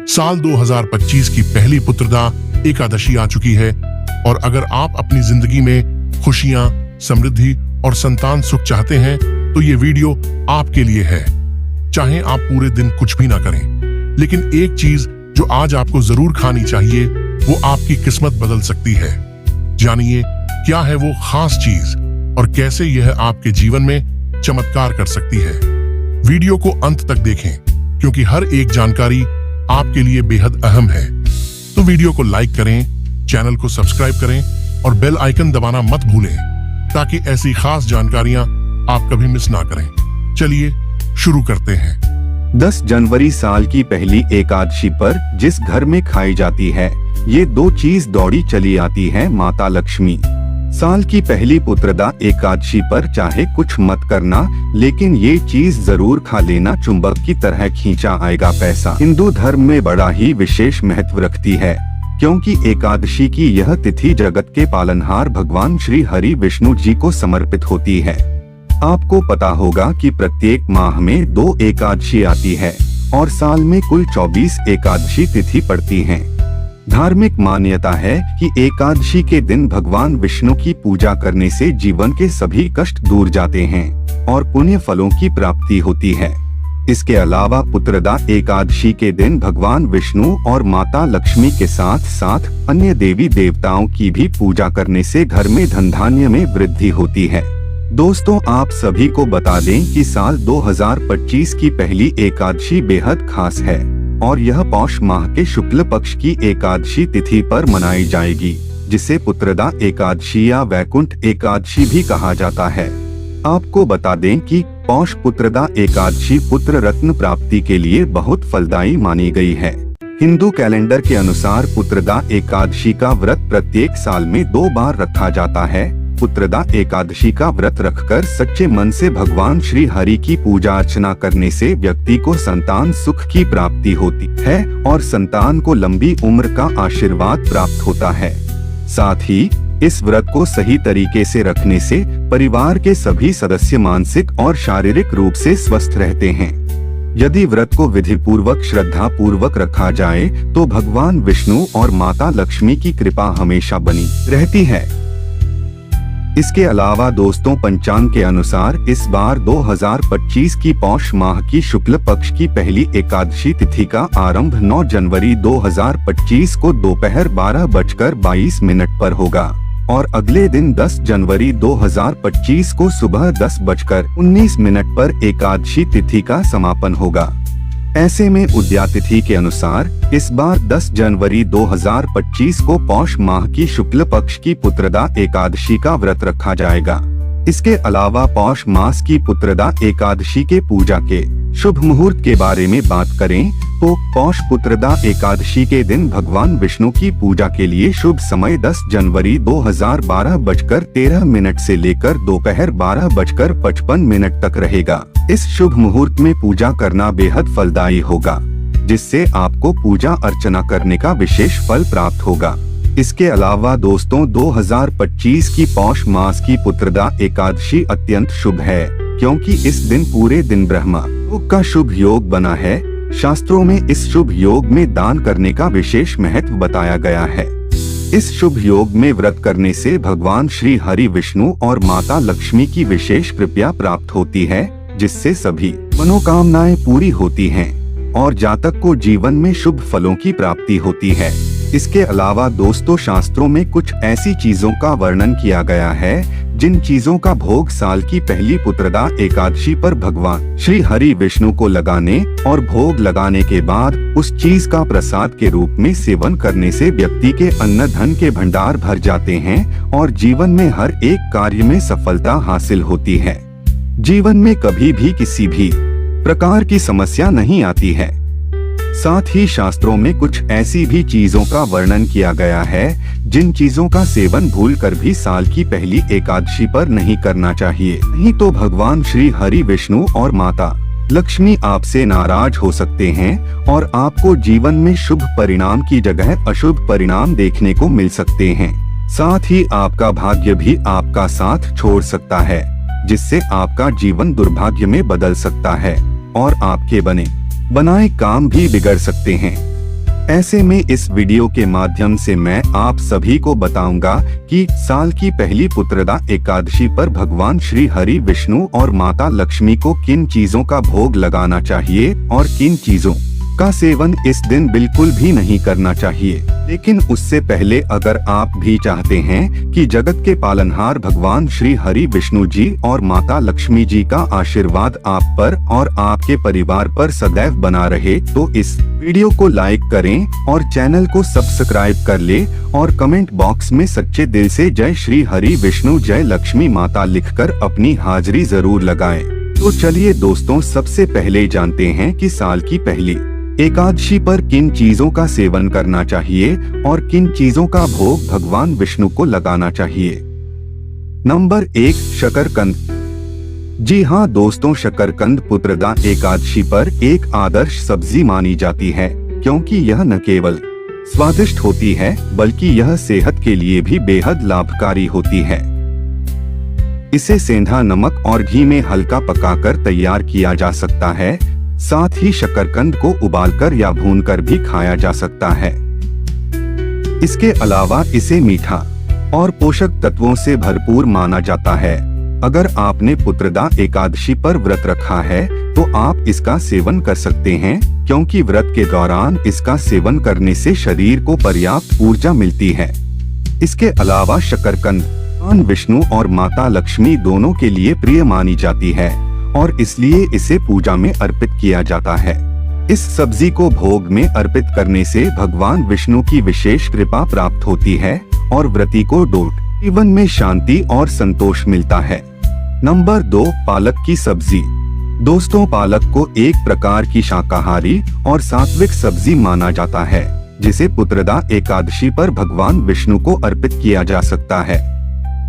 साल 2025 की पहली पुत्रदा एकादशी आ चुकी है और अगर आप अपनी जिंदगी में खुशियां, समृद्धि और संतान सुख चाहते हैं तो ये वीडियो आपके लिए है। चाहे आप पूरे दिन कुछ भी ना करें, लेकिन एक चीज जो आज आपको जरूर खानी चाहिए वो आपकी किस्मत बदल सकती है। जानिए क्या है वो खास चीज और कैसे यह आपके जीवन में चमत्कार कर सकती है। वीडियो को अंत तक देखें क्योंकि हर एक जानकारी आपके लिए बेहद अहम है। तो वीडियो को लाइक करें, चैनल को सब्सक्राइब करें और बेल आइकन दबाना मत भूलें ताकि ऐसी खास जानकारियां आप कभी मिस ना करें। चलिए शुरू करते हैं। 10 जनवरी साल की पहली एकादशी पर जिस घर में खाई जाती है ये दो चीज दौड़ी चली आती है माता लक्ष्मी। साल की पहली पुत्रदा एकादशी पर चाहे कुछ मत करना, लेकिन ये चीज जरूर खा लेना, चुंबक की तरह खींचा आएगा पैसा। हिंदू धर्म में बड़ा ही विशेष महत्व रखती है क्योंकि एकादशी की यह तिथि जगत के पालनहार भगवान श्री हरि विष्णु जी को समर्पित होती है। आपको पता होगा कि प्रत्येक माह में 2 एकादशी आती है और साल में कुल 24 एकादशी तिथि पड़ती हैं। धार्मिक मान्यता है कि एकादशी के दिन भगवान विष्णु की पूजा करने से जीवन के सभी कष्ट दूर जाते हैं और पुण्य फलों की प्राप्ति होती है। इसके अलावा पुत्रदा एकादशी के दिन भगवान विष्णु और माता लक्ष्मी के साथ साथ अन्य देवी देवताओं की भी पूजा करने से घर में धन धान्य में वृद्धि होती है। दोस्तों, आप सभी को बता दें कि साल 2025 की पहली एकादशी बेहद खास है और यह पौष माह के शुक्ल पक्ष की एकादशी तिथि पर मनाई जाएगी, जिसे पुत्रदा एकादशी या वैकुंठ एकादशी भी कहा जाता है। आपको बता दें कि पौष पुत्रदा एकादशी पुत्र रत्न प्राप्ति के लिए बहुत फलदायी मानी गई है। हिंदू कैलेंडर के अनुसार पुत्रदा एकादशी का व्रत प्रत्येक साल में 2 बार रखा जाता है। पुत्रदा एकादशी का व्रत रखकर सच्चे मन से भगवान श्री हरि की पूजा अर्चना करने से व्यक्ति को संतान सुख की प्राप्ति होती है और संतान को लंबी उम्र का आशीर्वाद प्राप्त होता है। साथ ही इस व्रत को सही तरीके से रखने से परिवार के सभी सदस्य मानसिक और शारीरिक रूप से स्वस्थ रहते हैं। यदि व्रत को विधि पूर्वक श्रद्धा पूर्वक रखा जाए तो भगवान विष्णु और माता लक्ष्मी की कृपा हमेशा बनी रहती है। इसके अलावा दोस्तों, पंचांग के अनुसार इस बार 2025 की पौष माह की शुक्ल पक्ष की पहली एकादशी तिथि का आरंभ 9 जनवरी 2025 को दोपहर 12:22 पर होगा और अगले दिन 10 जनवरी 2025 को सुबह 10:19 पर एकादशी तिथि का समापन होगा। ऐसे में उदया तिथि के अनुसार इस बार 10 जनवरी 2025 को पौष माह की शुक्ल पक्ष की पुत्रदा एकादशी का व्रत रखा जाएगा। इसके अलावा पौष मास की पुत्रदा एकादशी के पूजा के शुभ मुहूर्त के बारे में बात करें तो पौष पुत्रदा एकादशी के दिन भगवान विष्णु की पूजा के लिए शुभ समय 10 जनवरी 2012 13 से लेकर दोपहर 12:55 तक रहेगा। इस शुभ मुहूर्त में पूजा करना बेहद फलदायी होगा, जिससे आपको पूजा अर्चना करने का विशेष फल प्राप्त होगा। इसके अलावा दोस्तों, 2025 की पौष मास की पुत्रदा एकादशी अत्यंत शुभ है क्योंकि इस दिन पूरे दिन ब्रह्मा योग का शुभ योग बना है। शास्त्रों में इस शुभ योग में दान करने का विशेष महत्व बताया गया है। इस शुभ योग में व्रत करने से भगवान श्री हरि विष्णु और माता लक्ष्मी की विशेष कृपा प्राप्त होती है, जिससे सभी मनोकामनाएं पूरी होती हैं और जातक को जीवन में शुभ फलों की प्राप्ति होती है। इसके अलावा दोस्तों, शास्त्रों में कुछ ऐसी चीजों का वर्णन किया गया है जिन चीजों का भोग साल की पहली पुत्रदा एकादशी पर भगवान श्री हरि विष्णु को लगाने और भोग लगाने के बाद उस चीज का प्रसाद के रूप में सेवन करने से व्यक्ति के अन्न धन के भंडार भर जाते हैं और जीवन में हर एक कार्य में सफलता हासिल होती है। जीवन में कभी भी किसी भी प्रकार की समस्या नहीं आती है। साथ ही शास्त्रों में कुछ ऐसी भी चीजों का वर्णन किया गया है जिन चीजों का सेवन भूलकर भी साल की पहली एकादशी पर नहीं करना चाहिए, नहीं तो भगवान श्री हरि विष्णु और माता लक्ष्मी आपसे नाराज हो सकते हैं और आपको जीवन में शुभ परिणाम की जगह अशुभ परिणाम देखने को मिल सकते हैं। साथ ही आपका भाग्य भी आपका साथ छोड़ सकता है, जिससे आपका जीवन दुर्भाग्य में बदल सकता है और आपके बनाए काम भी बिगड़ सकते हैं। ऐसे में इस वीडियो के माध्यम से मैं आप सभी को बताऊंगा कि साल की पहली पुत्रदा एकादशी पर भगवान श्री हरि विष्णु और माता लक्ष्मी को किन चीजों का भोग लगाना चाहिए और किन चीजों का सेवन इस दिन बिल्कुल भी नहीं करना चाहिए। लेकिन उससे पहले अगर आप भी चाहते हैं कि जगत के पालनहार भगवान श्री हरि विष्णु जी और माता लक्ष्मी जी का आशीर्वाद आप पर और आपके परिवार पर सदैव बना रहे, तो इस वीडियो को लाइक करें और चैनल को सब्सक्राइब कर ले और कमेंट बॉक्स में सच्चे दिल से जय श्री हरि विष्णु जय लक्ष्मी माता लिखकर अपनी हाजिरी जरूर लगाएं। तो चलिए दोस्तों, सबसे पहले जानते हैं कि साल की पहली एकादशी पर किन चीजों का सेवन करना चाहिए और किन चीजों का भोग भगवान विष्णु को लगाना चाहिए। नंबर 1, शकरकंद। जी हाँ दोस्तों, शकरकंद पुत्रदा एकादशी पर एक आदर्श सब्जी मानी जाती है, क्योंकि यह न केवल स्वादिष्ट होती है बल्कि यह सेहत के लिए भी बेहद लाभकारी होती है। इसे सेंधा नमक और घी में हल्का पकाकर तैयार किया जा सकता है। साथ ही शकरकंद को उबालकर या भूनकर भी खाया जा सकता है। इसके अलावा इसे मीठा और पोषक तत्वों से भरपूर माना जाता है। अगर आपने पुत्रदा एकादशी पर व्रत रखा है तो आप इसका सेवन कर सकते हैं, क्योंकि व्रत के दौरान इसका सेवन करने से शरीर को पर्याप्त ऊर्जा मिलती है। इसके अलावा शकरकंद भगवान विष्णु और माता लक्ष्मी दोनों के लिए प्रिय मानी जाती है और इसलिए इसे पूजा में अर्पित किया जाता है। इस सब्जी को भोग में अर्पित करने से भगवान विष्णु की विशेष कृपा प्राप्त होती है और व्रती को जीवन में शांति और संतोष मिलता है। नंबर 2, पालक की सब्जी। दोस्तों, पालक को एक प्रकार की शाकाहारी और सात्विक सब्जी माना जाता है, जिसे पुत्रदा एकादशी पर भगवान विष्णु को अर्पित किया जा सकता है।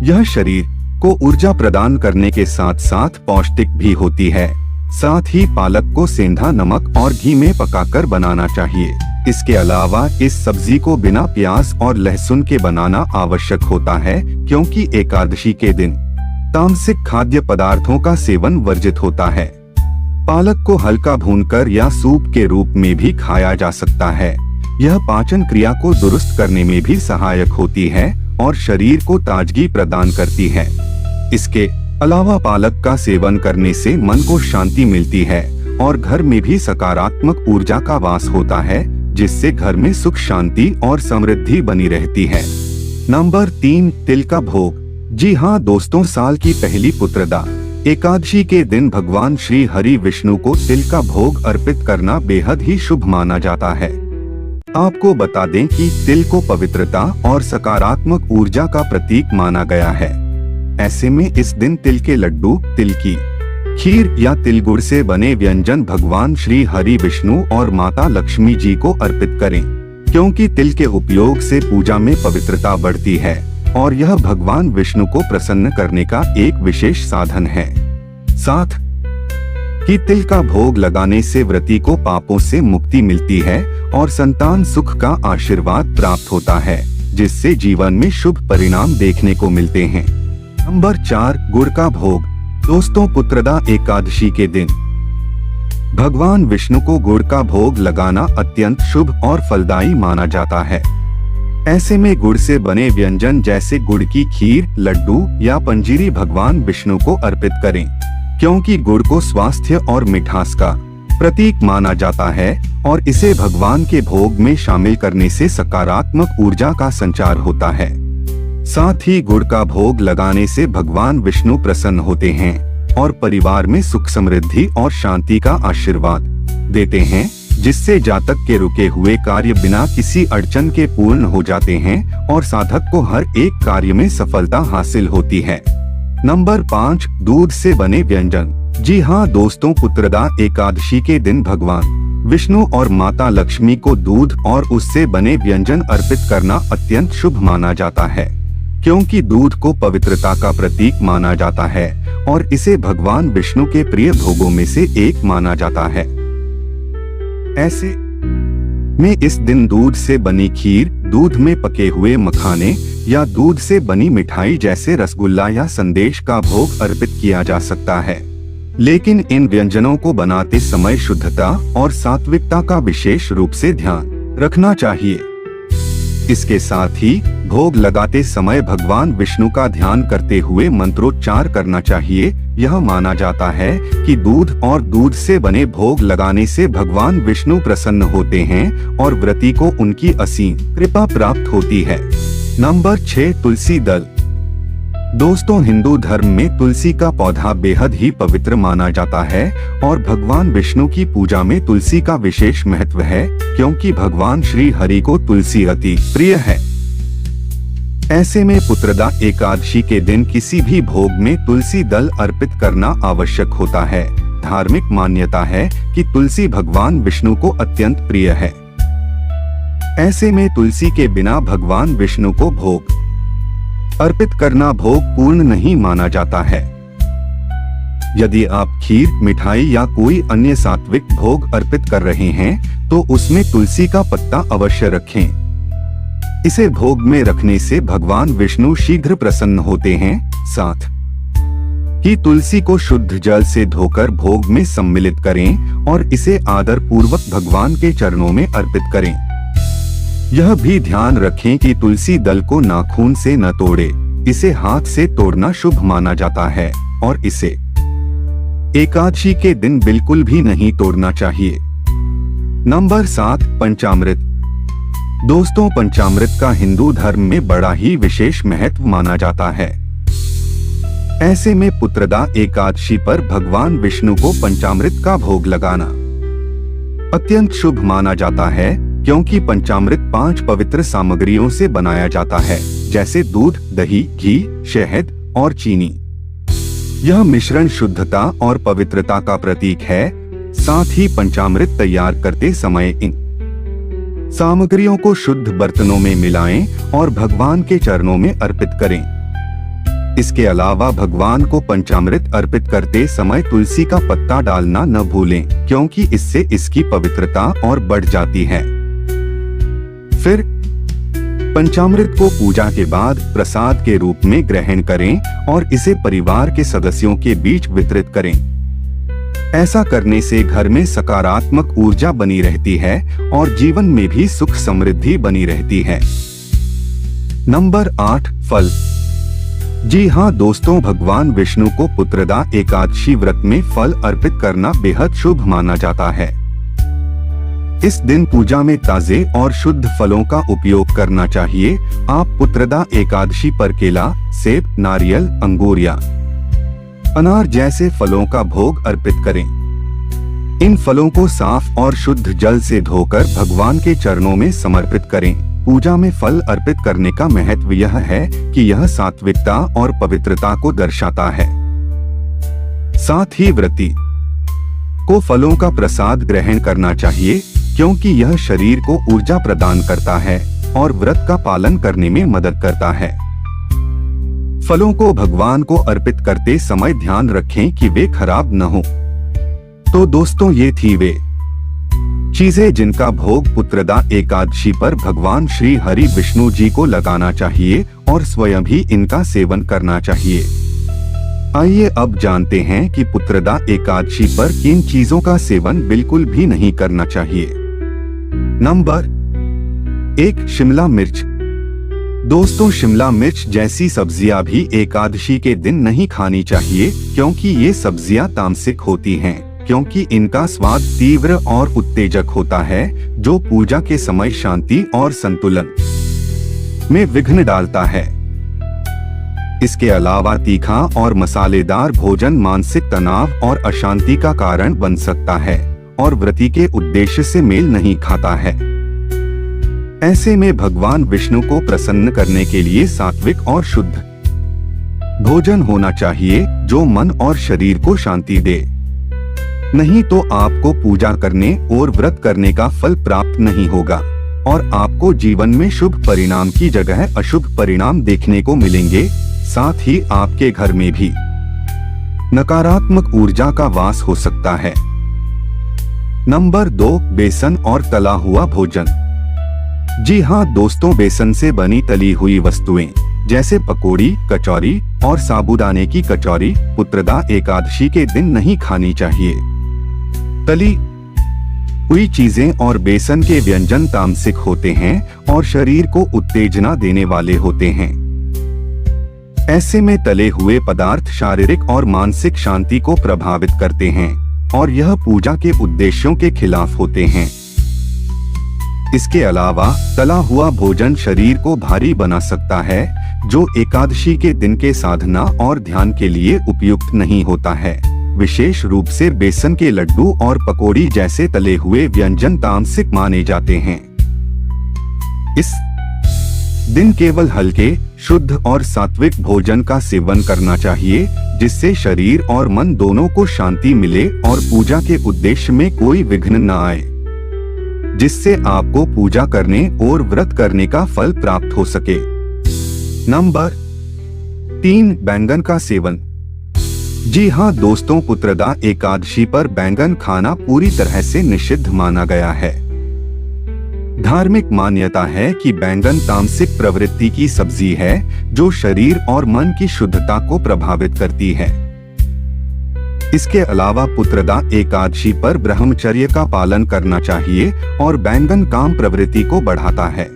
यह शरीर को ऊर्जा प्रदान करने के साथ साथ पौष्टिक भी होती है। साथ ही पालक को सेंधा नमक और घी में पकाकर बनाना चाहिए। इसके अलावा इस सब्जी को बिना प्याज और लहसुन के बनाना आवश्यक होता है, क्योंकि एकादशी के दिन तामसिक खाद्य पदार्थों का सेवन वर्जित होता है। पालक को हल्का भूनकर या सूप के रूप में भी खाया जा सकता है। यह पाचन क्रिया को दुरुस्त करने में भी सहायक होती है और शरीर को ताजगी प्रदान करती है। इसके अलावा पालक का सेवन करने से मन को शांति मिलती है और घर में भी सकारात्मक ऊर्जा का वास होता है, जिससे घर में सुख शांति और समृद्धि बनी रहती है। नंबर 3, तिल का भोग। जी हाँ दोस्तों, साल की पहली पुत्रदा एकादशी के दिन भगवान श्री हरि विष्णु को तिल का भोग अर्पित करना बेहद ही शुभ माना जाता है। आपको बता दें कि तिल को पवित्रता और सकारात्मक ऊर्जा का प्रतीक माना गया है। ऐसे में इस दिन तिल के लड्डू, तिल की खीर या तिल गुड़ से बने व्यंजन भगवान श्री हरि विष्णु और माता लक्ष्मी जी को अर्पित करें, क्योंकि तिल के उपयोग से पूजा में पवित्रता बढ़ती है और यह भगवान विष्णु को प्रसन्न करने का एक विशेष साधन है। साथ ही तिल का भोग लगाने से व्रती को पापों से मुक्ति मिलती है और संतान सुख का आशीर्वाद प्राप्त होता है, जिससे जीवन में शुभ परिणाम देखने को मिलते हैं। नंबर 4, गुड़ का भोग। दोस्तों, पुत्रदा एकादशी के दिन भगवान विष्णु को गुड़ का भोग लगाना अत्यंत शुभ और फलदायी माना जाता है। ऐसे में गुड़ से बने व्यंजन जैसे गुड़ की खीर, लड्डू या पंजीरी भगवान विष्णु को अर्पित करें, क्योंकि गुड़ को स्वास्थ्य और मिठास का प्रतीक माना जाता है और इसे भगवान के भोग में शामिल करने से सकारात्मक ऊर्जा का संचार होता है। साथ ही गुड़ का भोग लगाने से भगवान विष्णु प्रसन्न होते हैं और परिवार में सुख समृद्धि और शांति का आशीर्वाद देते हैं, जिससे जातक के रुके हुए कार्य बिना किसी अड़चन के पूर्ण हो जाते हैं और साधक को हर एक कार्य में सफलता हासिल होती है। नंबर 5, दूध से बने व्यंजन। जी हाँ दोस्तों, पुत्रदा एकादशी के दिन भगवान विष्णु और माता लक्ष्मी को दूध और उससे बने व्यंजन अर्पित करना अत्यंत शुभ माना जाता है, क्योंकि दूध को पवित्रता का प्रतीक माना जाता है और इसे भगवान विष्णु के प्रिय भोगों में से एक माना जाता है। ऐसे में इस दिन दूध से बनी खीर, दूध में पके हुए मखाने या दूध से बनी मिठाई जैसे रसगुल्ला या संदेश का भोग अर्पित किया जा सकता है। लेकिन इन व्यंजनों को बनाते समय शुद्धता और सात्विकता का विशेष रूप से ध्यान रखना चाहिए। इसके साथ ही भोग लगाते समय भगवान विष्णु का ध्यान करते हुए मंत्रोच्चार करना चाहिए। यह माना जाता है कि दूध और दूध से बने भोग लगाने से भगवान विष्णु प्रसन्न होते हैं और व्रती को उनकी असीम कृपा प्राप्त होती है। नंबर 6, तुलसी दल। दोस्तों, हिंदू धर्म में तुलसी का पौधा बेहद ही पवित्र माना जाता है और भगवान विष्णु की पूजा में तुलसी का विशेष महत्व है, क्योंकि भगवान श्री हरि को तुलसी अति प्रिय है। ऐसे में पुत्रदा एकादशी के दिन किसी भी भोग में तुलसी दल अर्पित करना आवश्यक होता है। धार्मिक मान्यता है कि तुलसी भगवान विष्णु को अत्यंत प्रिय है। ऐसे में तुलसी के बिना भगवान विष्णु को भोग अर्पित करना भोग पूर्ण नहीं माना जाता है। यदि आप खीर, मिठाई या कोई अन्य सात्विक भोग अर्पित कर रहे हैं तो उसमें तुलसी का पत्ता अवश्य रखें। इसे भोग में रखने से भगवान विष्णु शीघ्र प्रसन्न होते हैं। साथ ही तुलसी को शुद्ध जल से धोकर भोग में सम्मिलित करें और इसे आदर पूर्वक भगवान के चरणों में अर्पित करें। यह भी ध्यान रखें कि तुलसी दल को नाखून से न तोड़े। इसे हाथ से तोड़ना शुभ माना जाता है और इसे एकादशी के दिन बिल्कुल भी नहीं तोड़ना चाहिए। नंबर 7, पंचामृत। दोस्तों, पंचामृत का हिंदू धर्म में बड़ा ही विशेष महत्व माना जाता है। ऐसे में पुत्रदा एकादशी पर भगवान विष्णु को पंचामृत का भोग लगाना अत्यंत शुभ माना जाता है, क्योंकि पंचामृत 5 पवित्र सामग्रियों से बनाया जाता है, जैसे दूध, दही, घी, शहद और चीनी। यह मिश्रण शुद्धता और पवित्रता का प्रतीक है। साथ ही पंचामृत तैयार करते समय इन सामग्रियों को शुद्ध बर्तनों में मिलाएं और भगवान के चरणों में अर्पित करें। इसके अलावा भगवान को पंचामृत अर्पित करते समय तुलसी का पत्ता डालना न भूलें, क्योंकि इससे इसकी पवित्रता और बढ़ जाती है। फिर पंचामृत को पूजा के बाद प्रसाद के रूप में ग्रहण करें और इसे परिवार के सदस्यों के बीच वितरित करें। ऐसा करने से घर में सकारात्मक ऊर्जा बनी रहती है और जीवन में भी सुख समृद्धि बनी रहती है। नंबर 8, फल। जी हाँ दोस्तों, भगवान विष्णु को पुत्रदा एकादशी व्रत में फल अर्पित करना बेहद शुभ माना जाता है। इस दिन पूजा में ताजे और शुद्ध फलों का उपयोग करना चाहिए। आप पुत्रदा एकादशी पर केला, सेब, नारियल, अंगूर या अनार जैसे फलों का भोग अर्पित करें। इन फलों को साफ और शुद्ध जल से धोकर भगवान के चरणों में समर्पित करें। पूजा में फल अर्पित करने का महत्व यह है कि यह सात्विकता और पवित्रता को दर्शाता है। साथ ही व्रती को फलों का प्रसाद ग्रहण करना चाहिए, क्योंकि यह शरीर को ऊर्जा प्रदान करता है और व्रत का पालन करने में मदद करता है। फलों को भगवान को अर्पित करते समय ध्यान रखें कि वे खराब न हो। तो दोस्तों, ये थी वे चीजें जिनका भोग पुत्रदा एकादशी पर भगवान श्री हरि विष्णु जी को लगाना चाहिए और स्वयं भी इनका सेवन करना चाहिए। आइए अब जानते हैं कि पुत्रदा एकादशी पर किन चीजों का सेवन बिल्कुल भी नहीं करना चाहिए। नंबर 1, शिमला मिर्च। दोस्तों, शिमला मिर्च जैसी सब्जियां भी एकादशी के दिन नहीं खानी चाहिए, क्योंकि ये सब्जियां तामसिक होती हैं, क्योंकि इनका स्वाद तीव्र और उत्तेजक होता है, जो पूजा के समय शांति और संतुलन में विघ्न डालता है। इसके अलावा तीखा और मसालेदार भोजन मानसिक तनाव और अशांति का कारण बन सकता है और व्रती के उद्देश्य से मेल नहीं खाता है। ऐसे में भगवान विष्णु को प्रसन्न करने के लिए सात्विक और शुद्ध भोजन होना चाहिए, जो मन और शरीर को शांति दे। नहीं तो आपको पूजा करने और व्रत करने का फल प्राप्त नहीं होगा और आपको जीवन में शुभ परिणाम की जगह अशुभ परिणाम देखने को मिलेंगे। साथ ही आपके घर में भी नकारात्मक ऊर्जा का वास हो सकता है। नंबर 2, बेसन और तला हुआ भोजन। जी हाँ दोस्तों, बेसन से बनी तली हुई वस्तुएं जैसे पकौड़ी, कचौरी और साबूदाने की कचौरी पुत्रदा एकादशी के दिन नहीं खानी चाहिए। तली हुई चीजें और बेसन के व्यंजन तामसिक होते हैं और शरीर को उत्तेजना देने वाले होते हैं। ऐसे में तले हुए पदार्थ शारीरिक और मानसिक शांति को प्रभावित करते हैं और यह पूजा के उद्देश्यों के खिलाफ होते हैं। इसके अलावा तला हुआ भोजन शरीर को भारी बना सकता है, जो एकादशी के दिन के साधना और ध्यान के लिए उपयुक्त नहीं होता है। विशेष रूप से बेसन के लड्डू और पकौड़ी जैसे तले हुए व्यंजन तामसिक माने जाते हैं। इस दिन केवल हल्के, शुद्ध और सात्विक भोजन का सेवन करना चाहिए, जिससे शरीर और मन दोनों को शांति मिले और पूजा के उद्देश्य में कोई विघ्न न आए, जिससे आपको पूजा करने और व्रत करने का फल प्राप्त हो सके। नंबर 3, बैंगन का सेवन। जी हाँ दोस्तों, पुत्रदा एकादशी पर बैंगन खाना पूरी तरह से निषिद्ध माना गया है। धार्मिक मान्यता है कि बैंगन तामसिक प्रवृत्ति की सब्जी है, जो शरीर और मन की शुद्धता को प्रभावित करती है। इसके अलावा पुत्रदा एकादशी पर ब्रह्मचर्य का पालन करना चाहिए और बैंगन काम प्रवृत्ति को बढ़ाता है।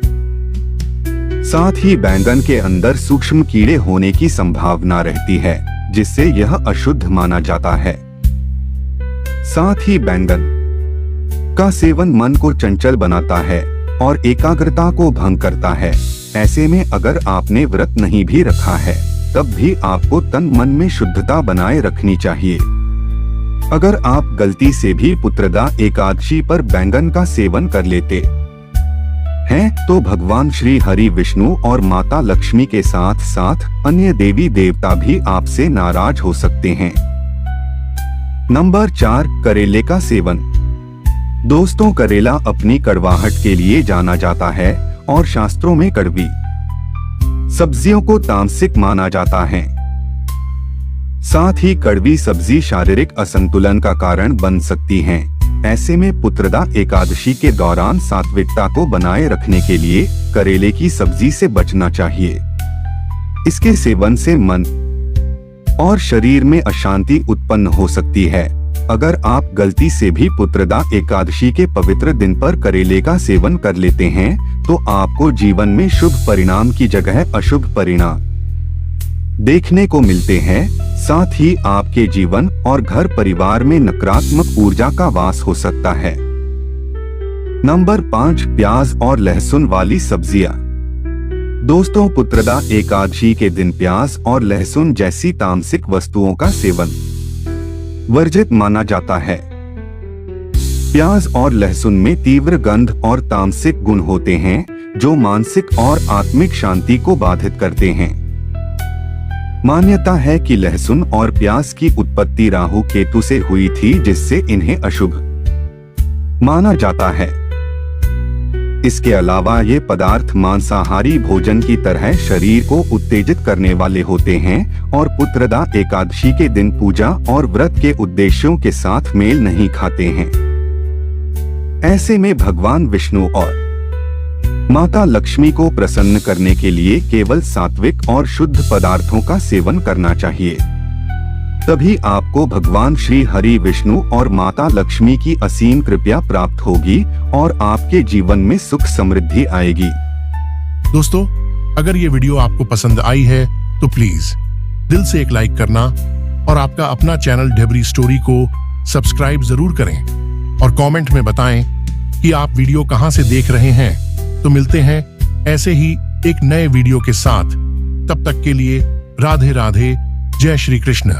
साथ ही बैंगन के अंदर सूक्ष्म कीड़े होने की संभावना रहती है, जिससे यह अशुद्ध माना जाता है। साथ ही बैंगन का सेवन मन को चंचल बनाता है और एकाग्रता को भंग करता है। ऐसे में अगर आपने व्रत नहीं भी रखा है, तब भी आपको तन मन में शुद्धता बनाए रखनी चाहिए। अगर आप गलती से भी पुत्रदा एकादशी पर बैंगन का सेवन कर लेते हैं, तो भगवान श्री हरि विष्णु और माता लक्ष्मी के साथ साथ अन्य देवी देवता भी आपसे नाराज हो सकते हैं। नंबर 4, करेले का सेवन। दोस्तों, करेला अपनी कड़वाहट के लिए जाना जाता है और शास्त्रों में कड़वी सब्जियों को तामसिक माना जाता है। साथ ही कड़वी सब्जी शारीरिक असंतुलन का कारण बन सकती हैं। ऐसे में पुत्रदा एकादशी के दौरान सात्विकता को बनाए रखने के लिए करेले की सब्जी से बचना चाहिए। इसके सेवन से मन और शरीर में अशांति उत्पन्न हो सकती है। अगर आप गलती से भी पुत्रदा एकादशी के पवित्र दिन पर करेले का सेवन कर लेते हैं, तो आपको जीवन में शुभ परिणाम की जगह अशुभ परिणाम देखने को मिलते हैं। साथ ही आपके जीवन और घर परिवार में नकारात्मक ऊर्जा का वास हो सकता है। नंबर 5, प्याज और लहसुन वाली सब्जियां। दोस्तों, पुत्रदा एकादशी के दिन प्याज और लहसुन जैसी तामसिक वस्तुओं का सेवन वर्जित माना जाता है। प्याज और लहसुन में तीव्र गंध और तामसिक गुण होते हैं, जो मानसिक और आत्मिक शांति को बाधित करते हैं। मान्यता है कि लहसुन और प्याज की उत्पत्ति राहु केतु से हुई थी, जिससे इन्हें अशुभ माना जाता है। इसके अलावा ये पदार्थ मांसाहारी भोजन की तरह शरीर को उत्तेजित करने वाले होते हैं और पुत्रदा एकादशी के दिन पूजा और व्रत के उद्देश्यों के साथ मेल नहीं खाते हैं। ऐसे में भगवान विष्णु और माता लक्ष्मी को प्रसन्न करने के लिए केवल सात्विक और शुद्ध पदार्थों का सेवन करना चाहिए। तभी आपको भगवान श्री हरि विष्णु और माता लक्ष्मी की असीम कृपा प्राप्त होगी और आपके जीवन में सुख समृद्धि आएगी। दोस्तों, अगर ये वीडियो आपको पसंद आई है तो प्लीज दिल से एक लाइक करना और आपका अपना चैनल ढेबरी स्टोरी को सब्सक्राइब जरूर करें और कमेंट में बताएं कि आप वीडियो कहां से देख रहे हैं। तो मिलते हैं ऐसे ही एक नए वीडियो के साथ। तब तक के लिए राधे राधे, जय श्री कृष्ण।